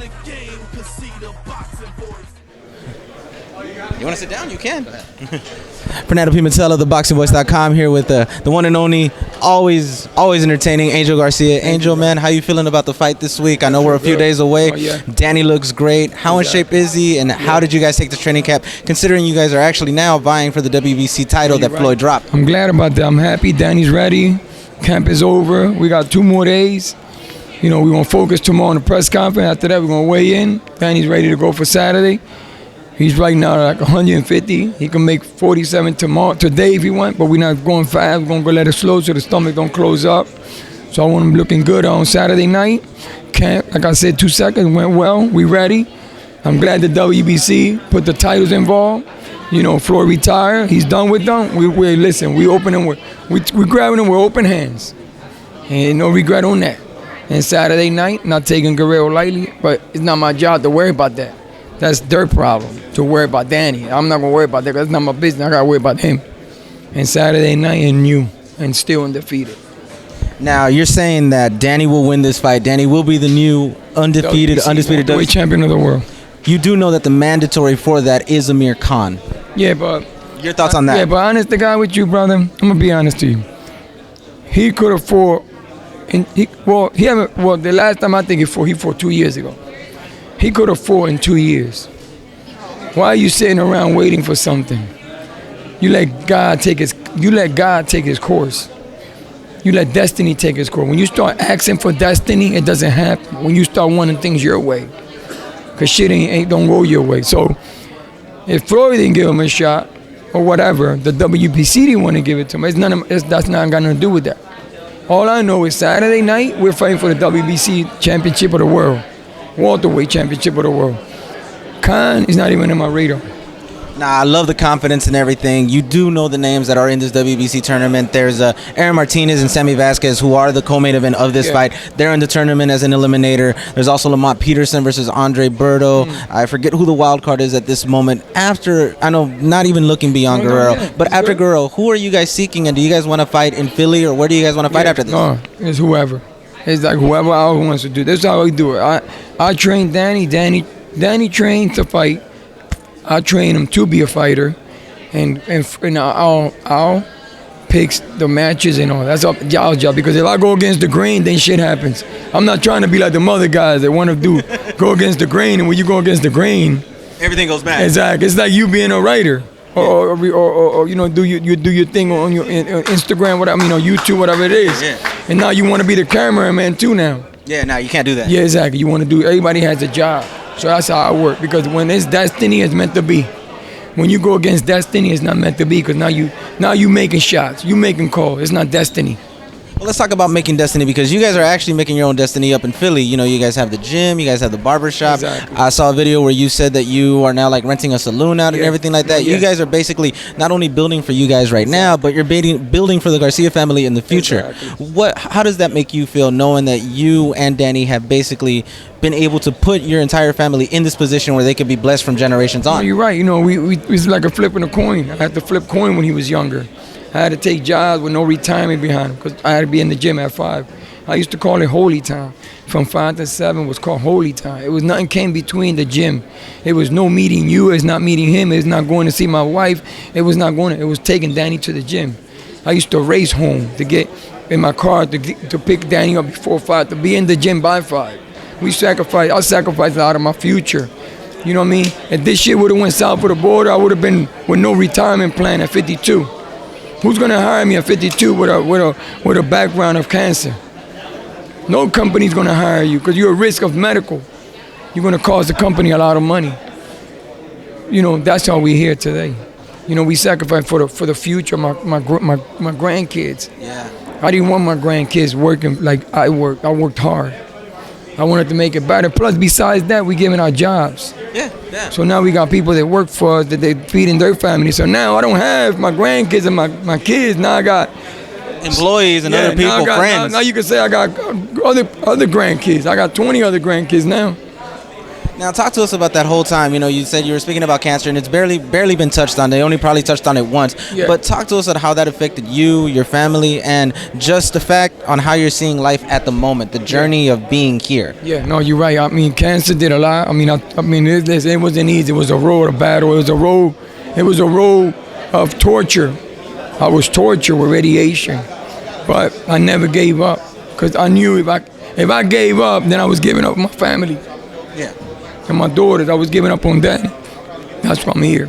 in the game could see the boxing voice. You want to sit down? You can. Go ahead. Fernando Pimentel of ThaBoxingvoice.com here with the one and only, always entertaining Angel Garcia. Angel, man, how you feeling about the fight this week? I know we're a few days away. Oh, yeah. Danny looks great. How in shape is he, and how did you guys take this training camp, considering you guys are actually now vying for the WBC title that Floyd dropped? I'm glad about that. I'm happy. Danny's ready. Camp is over. We got 2 more days. You know, we're going to focus tomorrow on the press conference. After that, we're going to weigh in. Danny's ready to go for Saturday. He's right now like 150. He can make 47 today if he want, but we're not going fast. We're going to go let it slow so the stomach don't close up. So I want him looking good on Saturday night. Camp, like I said, 2 seconds, went well. We ready. I'm glad the WBC put the titles involved. You know, Floyd retired. He's done with them. Listen, we open him we grabbing him with open hands. And no regret on that. And Saturday night, not taking Guerrero lightly, but it's not my job to worry about that. That's their problem, to worry about Danny. I'm not going to worry about that because it's not my business. I got to worry about him. And Saturday night and you, and still undefeated. Now, you're saying that Danny will win this fight. Danny will be the new undisputed WBC champion of the world. You do know that the mandatory for that is Amir Khan. Yeah, but... Your thoughts on that? Yeah, but honest to God with you, brother, I'm going to be honest to you. He could have fought... the last time I think he fought 2 years ago. He could have fought in 2 years. Why are you sitting around waiting for something? You let God take his course. You let destiny take its course. When you start asking for destiny, it doesn't happen. When you start wanting things your way, because shit don't go your way. So if Floyd didn't give him a shot or whatever, the WBC didn't want to give it to him. That's not got nothing to do with that. All I know is Saturday night we're fighting for the WBC championship of the world. Welterweight championship of the world. Khan is not even in my radar. Nah, I love the confidence and everything. You do know the names that are in this WBC tournament. There's Aaron Martinez and Sammy Vasquez, who are the co-main event of this fight. They're in the tournament as an eliminator. There's also Lamont Peterson versus Andre Berto. I forget who the wild card is at this moment. After, I know, not even looking beyond Guerrero, but after Guerrero, who are you guys seeking, and do you guys want to fight in Philly, or where do you guys want to fight after this? No, it's whoever. It's like whoever else wants to do. That's how we do it. I train Danny. Danny trained to fight. I train him to be a fighter, and I'll pick the matches and all. That's y'all's job, because if I go against the grain, then shit happens. I'm not trying to be like the other guys that want to go against the grain, and when you go against the grain, everything goes bad. Exactly. It's like you being a writer. Or you know, do your thing on your Instagram, whatever, on YouTube, whatever it is. Yeah. And now you want to be the cameraman too now. Yeah, now you can't do that. Yeah, exactly. You want to do. Everybody has a job, so that's how I work. Because when it's destiny, it's meant to be. When you go against destiny, it's not meant to be. Because now you making shots, you making calls. It's not destiny. Well, let's talk about making destiny, because you guys are actually making your own destiny up in Philly. You know, you guys have the gym, you guys have the barbershop. Exactly. I saw a video where you said that you are now like renting a saloon out and everything like that. You guys are basically not only building for you guys right now, but you're building for the Garcia family in the future. Exactly. How does that make you feel, knowing that you and Danny have basically been able to put your entire family in this position where they could be blessed from generations on? No, you're right. You know, it's like a flipping a coin. I had to flip coin when he was younger. I had to take jobs with no retirement behind him, because I had to be in the gym at 5. I used to call it holy time. From 5 to 7 was called holy time. It was nothing came between the gym. It was no meeting you. It's not meeting him. It's not going to see my wife. It was taking Danny to the gym. I used to race home to get in my car to pick Danny up before 5, to be in the gym by 5. I sacrificed a lot of my future. You know what I mean? If this shit would have went south of the border, I would have been with no retirement plan at 52. Who's gonna hire me at 52 with a background of cancer? No company's gonna hire you, because you're at risk of medical. You're gonna cost the company a lot of money. You know, that's how we're here today. You know, we sacrifice for the future, my grandkids. Yeah. I didn't want my grandkids working like I worked. I worked hard. I wanted to make it better. Plus, besides that, we giving our jobs. Yeah. So now we got people that work for us, that they feeding their family. So now I don't have my grandkids and my kids. Now I got employees and other people, friends. Now you can say I got other grandkids. I got 20 other grandkids now. Now, talk to us about that whole time. You know, you said you were speaking about cancer, and it's barely been touched on. They only probably touched on it once. Yeah. But talk to us about how that affected you, your family, and just the fact on how you're seeing life at the moment, the journey of being here. Yeah, no, you're right. I mean, cancer did a lot. I mean, it wasn't easy. It was a road of battle. It was a road of torture. I was tortured with radiation, but I never gave up because I knew if I gave up, then I was giving up my family. Yeah. And my daughters, I was giving up on that. That's why I'm here.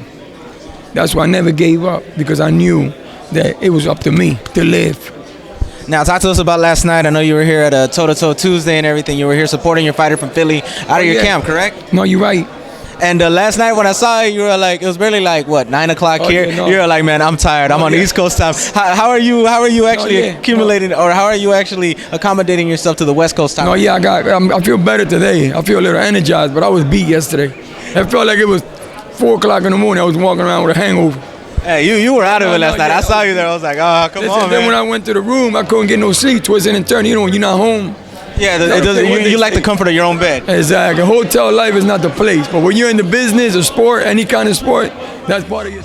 That's why I never gave up, because I knew that it was up to me to live. Now, talk to us about last night. I know you were here at a toe-to-toe Tuesday and everything. You were here supporting your fighter from Philly out of your camp, correct? No, you're right. And last night when I saw you were like, it was barely like, what, 9 o'clock here? Yeah, no. You were like, man, I'm tired. I'm on East Coast time. How are you actually accumulating, or how are you actually accommodating yourself to the West Coast time? No, yeah, I feel better today. I feel a little energized, but I was beat yesterday. It felt like it was 4 o'clock in the morning. I was walking around with a hangover. Hey, you were out of it last night. I saw you there. I was like, oh, come on, man. Then when I went to the room, I couldn't get no sleep, twisting and turning. You know, you're not home. Yeah, it doesn't. You like the comfort of your own bed. Exactly. Hotel life is not the place, but when you're in the business of sport, any kind of sport, that's part of your.